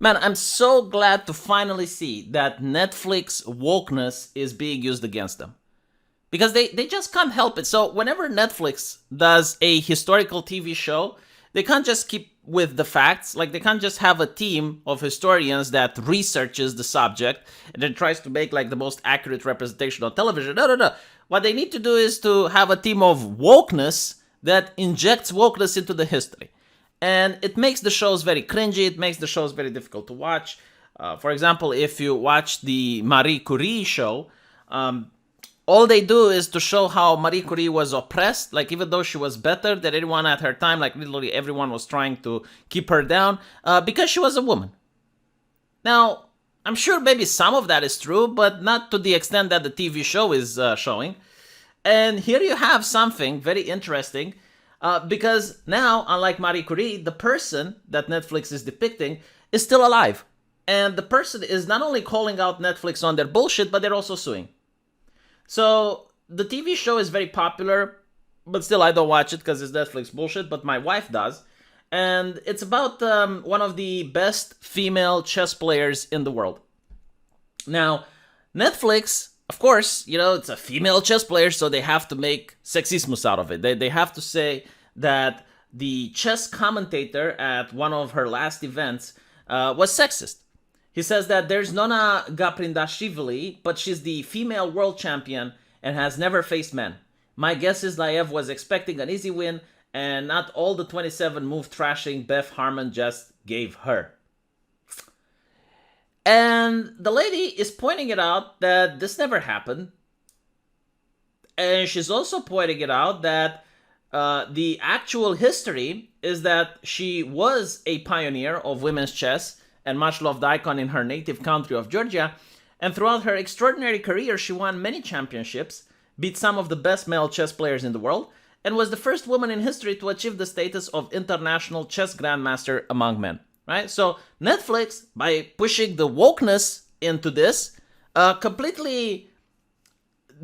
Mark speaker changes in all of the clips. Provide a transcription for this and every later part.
Speaker 1: Man, I'm so glad to finally see that Netflix wokeness is being used against them. Because they just can't help it. So whenever Netflix does a historical TV show, they can't just keep with the facts. Like, they can't just have a team of historians that researches the subject and then tries to make like the most accurate representation on television. No, no, no. What they need to do is to have a team of wokeness that injects wokeness into the history. And it makes the shows very cringy. It makes the shows very difficult to watch. For example, if you watch the Marie Curie show, all they do is to show how Marie Curie was oppressed. Like, even though she was better than anyone at her time, like literally everyone was trying to keep her down because she was a woman. Now, I'm sure maybe some of that is true, but not to the extent that the TV show is showing. And here you have something very interesting because now, unlike Marie Curie, the person that Netflix is depicting is still alive. And the person is not only calling out Netflix on their bullshit, but they're also suing. So the TV show is very popular, but still I don't watch it because it's Netflix bullshit, but my wife does. And it's about one of the best female chess players in the world. Now, Netflix, of course, it's a female chess player, so they have to make sexismus out of it. They have to say that the chess commentator at one of her last events was sexist. He says that there's Nona Gaprindashvili, but she's the female world champion and has never faced men. My guess is Laev was expecting an easy win, and not all the 27 move thrashing Beth Harmon just gave her. And the lady is pointing it out that this never happened. And she's also pointing it out that the actual history is that she was a pioneer of women's chess and much loved icon in her native country of Georgia, and throughout her extraordinary career she won many championships, beat some of the best male chess players in the world, and was the first woman in history to achieve the status of international chess grandmaster among men. Right? So Netflix, by pushing the wokeness into this, completely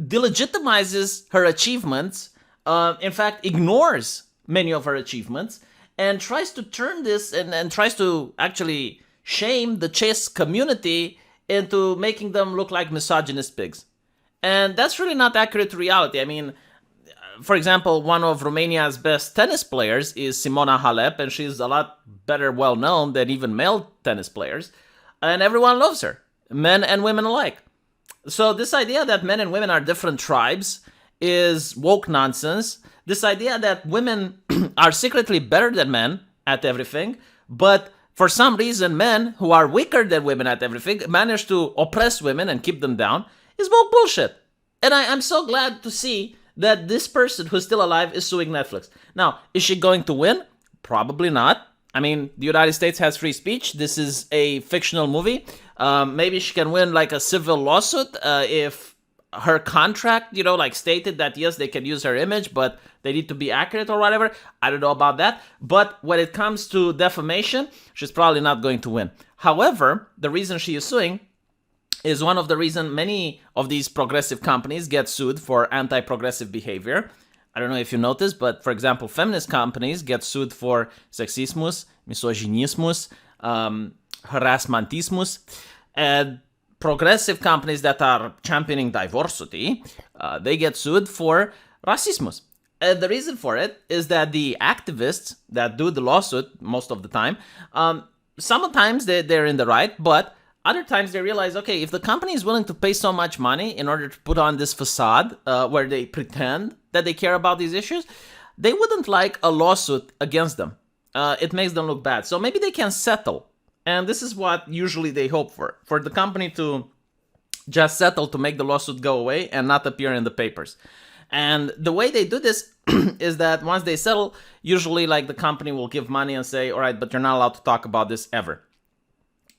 Speaker 1: delegitimizes her achievements, in fact ignores many of her achievements, and tries to turn this and tries to actually shame the chess community into making them look like misogynist pigs. And that's really not accurate to reality. I mean, for example, one of Romania's best tennis players is Simona Halep, and she's a lot better well known than even male tennis players. And everyone loves her, men and women alike. So this idea that men and women are different tribes is woke nonsense. This idea that women are secretly better than men at everything, but for some reason, men who are weaker than women at everything manage to oppress women and keep them down is woke bullshit. And I'm so glad to see that this person who's still alive is suing Netflix. Now, is she going to win? Probably not. I mean, the United States has free speech. This is a fictional movie. Maybe she can win like a civil lawsuit if her contract, stated that yes, they can use her image, but they need to be accurate or whatever. I don't know about that. But when it comes to defamation, she's probably not going to win. However, the reason she is suing is one of the reasons many of these progressive companies get sued for anti-progressive behavior. I don't know if you noticed, but for example, feminist companies get sued for sexismus, misogynismus, harassmentismus, and progressive companies that are championing diversity, they get sued for racismus. And the reason for it is that the activists that do the lawsuit most of the time, sometimes they're in the right, but other times they realize, okay, if the company is willing to pay so much money in order to put on this facade where they pretend that they care about these issues, they wouldn't like a lawsuit against them. It makes them look bad. So maybe they can settle. And this is what usually they hope for the company to just settle to make the lawsuit go away and not appear in the papers. And the way they do this is that once they settle, usually like the company will give money and say, all right, but you're not allowed to talk about this ever.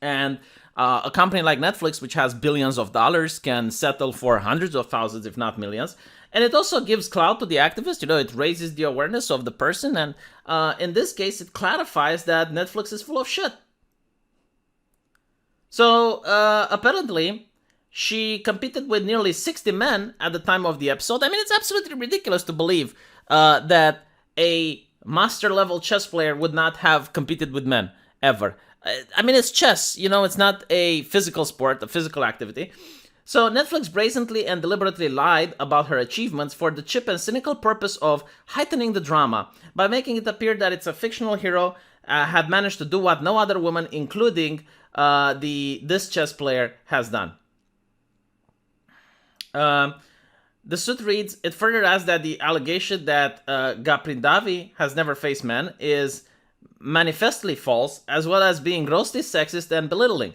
Speaker 1: And a company like Netflix, which has billions of dollars, can settle for hundreds of thousands, if not millions. And it also gives clout to the activist. It raises the awareness of the person. And in this case, it clarifies that Netflix is full of shit. So apparently, she competed with nearly 60 men at the time of the episode. I mean, it's absolutely ridiculous to believe that a master level chess player would not have competed with men ever. I mean, it's chess, it's not a physical sport, a physical activity. So Netflix brazenly and deliberately lied about her achievements for the cheap and cynical purpose of heightening the drama by making it appear that it's a fictional hero had managed to do what no other woman, including this chess player, has done. The suit reads, it further adds that the allegation that Gaprindavi has never faced men is manifestly false, as well as being grossly sexist and belittling.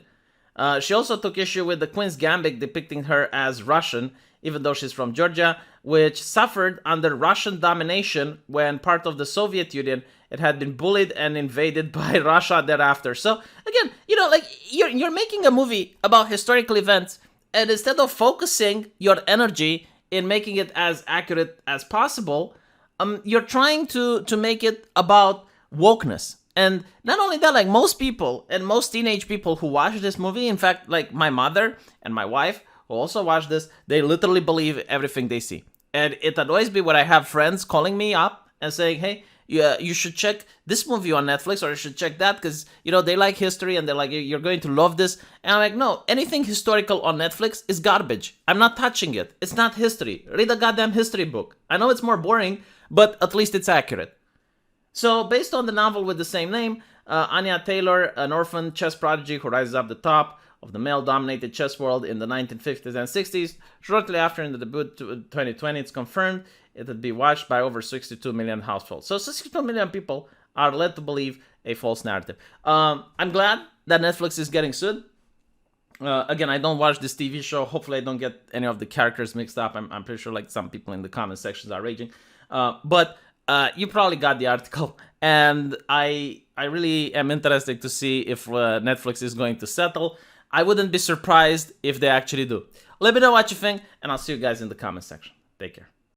Speaker 1: She also took issue with the Queen's Gambit depicting her as Russian, even though she's from Georgia, which suffered under Russian domination when part of the Soviet Union. It had been bullied and invaded by Russia thereafter. So again, you're making a movie about historical events, and instead of focusing your energy in making it as accurate as possible, you're trying to make it about wokeness. And not only that, like most people and most teenage people who watch this movie, in fact, like my mother and my wife who also watch this, they literally believe everything they see. And it annoys me when I have friends calling me up and saying, hey, yeah, you should check this movie on Netflix, or you should check that because, they like history and they're like, you're going to love this. And I'm like, no, anything historical on Netflix is garbage. I'm not touching it. It's not history. Read a goddamn history book. I know it's more boring, but at least it's accurate. So, based on the novel with the same name, Anya Taylor, an orphan chess prodigy who rises up the top of the male-dominated chess world in the 1950s and 60s, shortly after in the debut 2020, it's confirmed it would be watched by over 62 million households. So 62 million people are led to believe a false narrative. I'm glad that Netflix is getting sued. Again, I don't watch this TV show. Hopefully I don't get any of the characters mixed up. I'm pretty sure like some people in the comment sections are raging. But you probably got the article, and I really am interested to see if Netflix is going to settle. I wouldn't be surprised if they actually do. Let me know what you think, and I'll see you guys in the comment section. Take care.